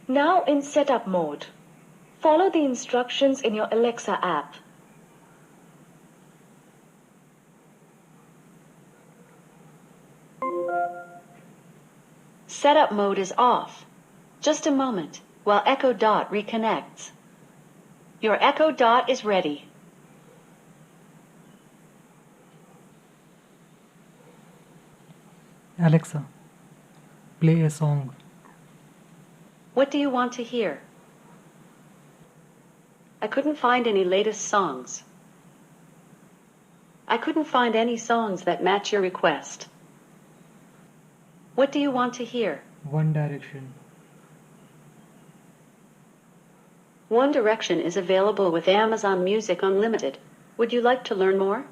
Now in setup mode. Follow the instructions in your Alexa app. Setup mode is off. Just a moment while Echo Dot reconnects. Your Echo Dot is ready. Alexa, play a song. What do you want to hear? I couldn't find any latest songs. I couldn't find any songs that match your request. What do you want to hear? One Direction. One Direction is available with Amazon Music Unlimited. Would you like to learn more?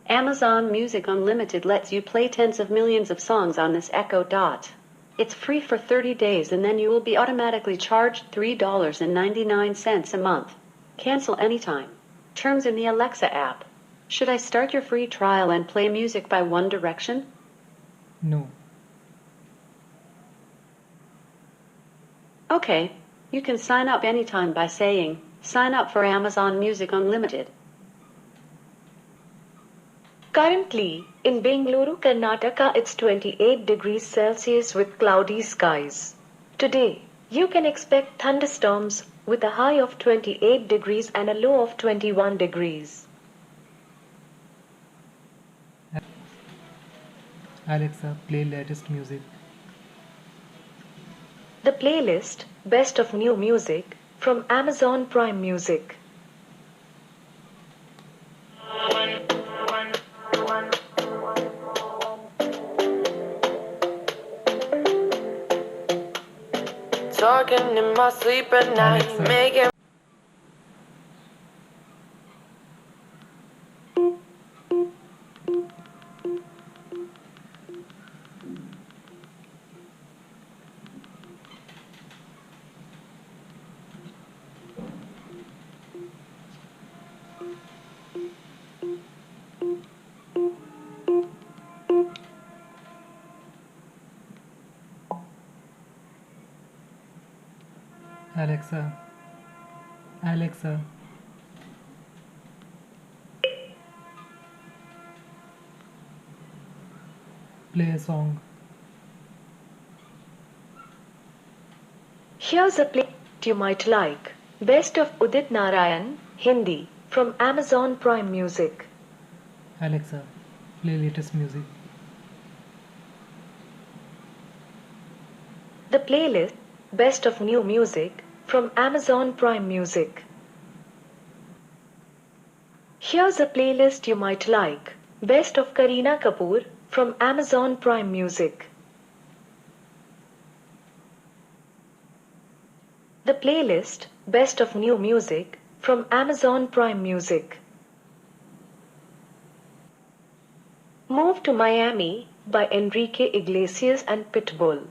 Amazon Music Unlimited lets you play tens of millions of songs on this Echo Dot. It's free for 30 days and then you will be automatically charged $3.99 a month. Cancel anytime. Terms in the Alexa app. Should I start your free trial and play music by One Direction? No. Okay, you can sign up anytime by saying, "Sign up for Amazon Music Unlimited." Currently, in Bengaluru, Karnataka, it's 28 degrees Celsius with cloudy skies. Today, you can expect thunderstorms with a high of 28 degrees and a low of 21 degrees. Alexa, play latest music. The playlist, Best of New Music, from Amazon Prime Music. Talking in my sleep at night, Alexa. making Alexa. Alexa. Play a song. Here's a play you might like. Best of Udit Narayan, Hindi, from Amazon Prime Music. Alexa, play latest music. The playlist, Best of New Music, from Amazon Prime Music. Here's a playlist you might like. Best of Kareena Kapoor, from Amazon Prime Music. The playlist, Best of New Music, from Amazon Prime Music. Move to Miami by Enrique Iglesias and Pitbull.